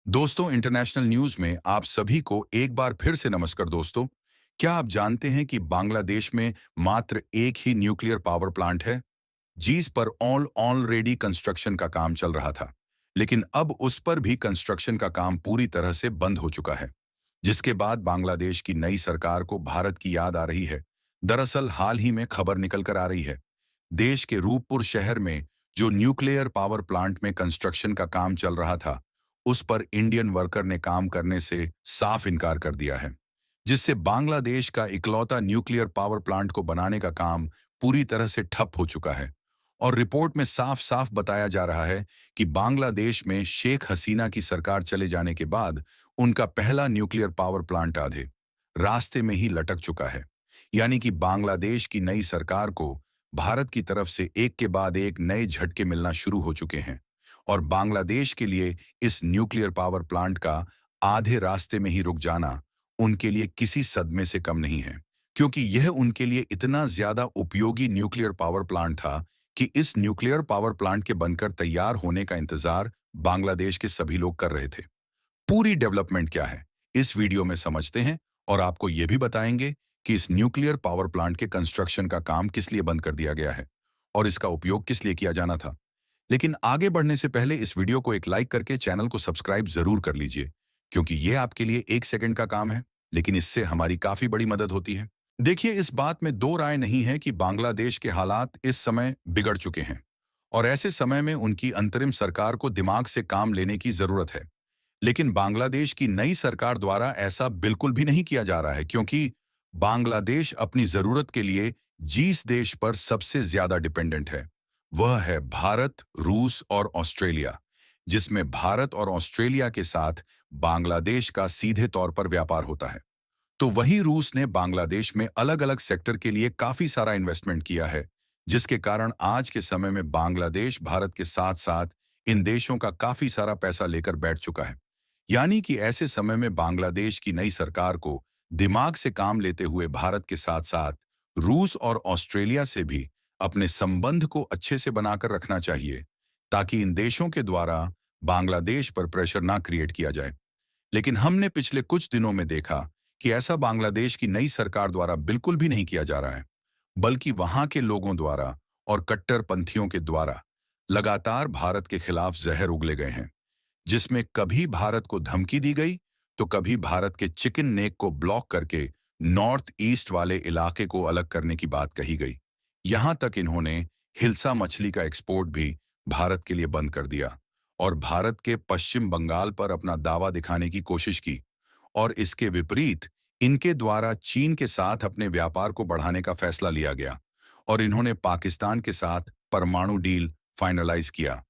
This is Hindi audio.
दोस्तों, इंटरनेशनल न्यूज में आप सभी को एक बार फिर से नमस्कार दोस्तों। क्या आप जानते हैं कि बांग्लादेश में मात्र एक ही न्यूक्लियर पावर प्लांट है जिस पर ऑलरेडी कंस्ट्रक्शन का काम चल रहा था। लेकिन अब उस पर भी कंस्ट्रक्शन का काम पूरी तरह से बंद हो चुका है, जिसके बाद बांग्लादेश की नई सरकार को भारत की याद आ रही है। दरअसल हाल ही में खबर निकल कर आ रही है, देश के रूपपुर शहर में जो न्यूक्लियर पावर प्लांट में कंस्ट्रक्शन का काम चल रहा था, उस पर इंडियन वर्कर ने काम करने से साफ इनकार कर दिया है, जिससे बांग्लादेश का इकलौता न्यूक्लियर पावर प्लांट को बनाने का काम पूरी तरह से ठप हो चुका है। और रिपोर्ट में साफ साफ बताया जा रहा है कि बांग्लादेश में शेख हसीना की सरकार चले जाने के बाद उनका पहला न्यूक्लियर पावर प्लांट आधे रास्ते में ही लटक चुका है। यानी कि बांग्लादेश की नई सरकार को भारत की तरफ से एक के बाद एक नए झटके मिलना शुरू हो चुके हैं। और बांग्लादेश के लिए इस न्यूक्लियर पावर प्लांट का आधे रास्ते में ही रुक जाना उनके लिए किसी सदमे से कम नहीं है, क्योंकि यह उनके लिए इतना ज्यादा उपयोगी न्यूक्लियर पावर प्लांट था कि इस न्यूक्लियर पावर प्लांट के बनकर तैयार होने का इंतजार बांग्लादेश के सभी लोग कर रहे थे। पूरी डेवलपमेंट क्या है, इस वीडियो में समझते हैं और आपको यह भी बताएंगे कि इस न्यूक्लियर पावर प्लांट के कंस्ट्रक्शन का काम किस लिए बंद कर दिया गया है और इसका उपयोग किस लिए किया जाना था। लेकिन आगे बढ़ने से पहले इस वीडियो को एक लाइक करके चैनल को सब्सक्राइब जरूर कर लीजिए, क्योंकि यह आपके लिए एक सेकंड का काम है, लेकिन इससे हमारी काफी बड़ी मदद होती है। देखिए, इस बात में दो राय नहीं है कि बांग्लादेश के हालात इस समय बिगड़ चुके हैं और ऐसे समय में उनकी अंतरिम सरकार को दिमाग से काम लेने की जरूरत है। लेकिन बांग्लादेश की नई सरकार द्वारा ऐसा बिल्कुल भी नहीं किया जा रहा है, क्योंकि बांग्लादेश अपनी जरूरत के लिए जिस देश पर सबसे ज्यादा डिपेंडेंट है वह है भारत, रूस और ऑस्ट्रेलिया, जिसमें भारत और ऑस्ट्रेलिया के साथ बांग्लादेश का सीधे तौर पर व्यापार होता है। तो वही रूस ने बांग्लादेश में अलग अलग सेक्टर के लिए काफी सारा इन्वेस्टमेंट किया है, जिसके कारण आज के समय में बांग्लादेश भारत के साथ साथ इन देशों का काफी सारा पैसा लेकर बैठ चुका है। यानी कि ऐसे समय में बांग्लादेश की नई सरकार को दिमाग से काम लेते हुए भारत के साथ साथ रूस और ऑस्ट्रेलिया से भी अपने संबंध को अच्छे से बनाकर रखना चाहिए, ताकि इन देशों के द्वारा बांग्लादेश पर प्रेशर ना क्रिएट किया जाए। लेकिन हमने पिछले कुछ दिनों में देखा कि ऐसा बांग्लादेश की नई सरकार द्वारा बिल्कुल भी नहीं किया जा रहा है, बल्कि वहां के लोगों द्वारा और कट्टरपंथियों के द्वारा लगातार भारत के खिलाफ जहर उगले गए हैं, जिसमें कभी भारत को धमकी दी गई तो कभी भारत के चिकन नेक को ब्लॉक करके नॉर्थ ईस्ट वाले इलाके को अलग करने की बात कही गई। यहां तक इन्होंने हिल्सा मछली का एक्सपोर्ट भी भारत के लिए बंद कर दिया और भारत के पश्चिम बंगाल पर अपना दावा दिखाने की कोशिश की। और इसके विपरीत इनके द्वारा चीन के साथ अपने व्यापार को बढ़ाने का फैसला लिया गया और इन्होंने पाकिस्तान के साथ परमाणु डील फाइनलाइज किया।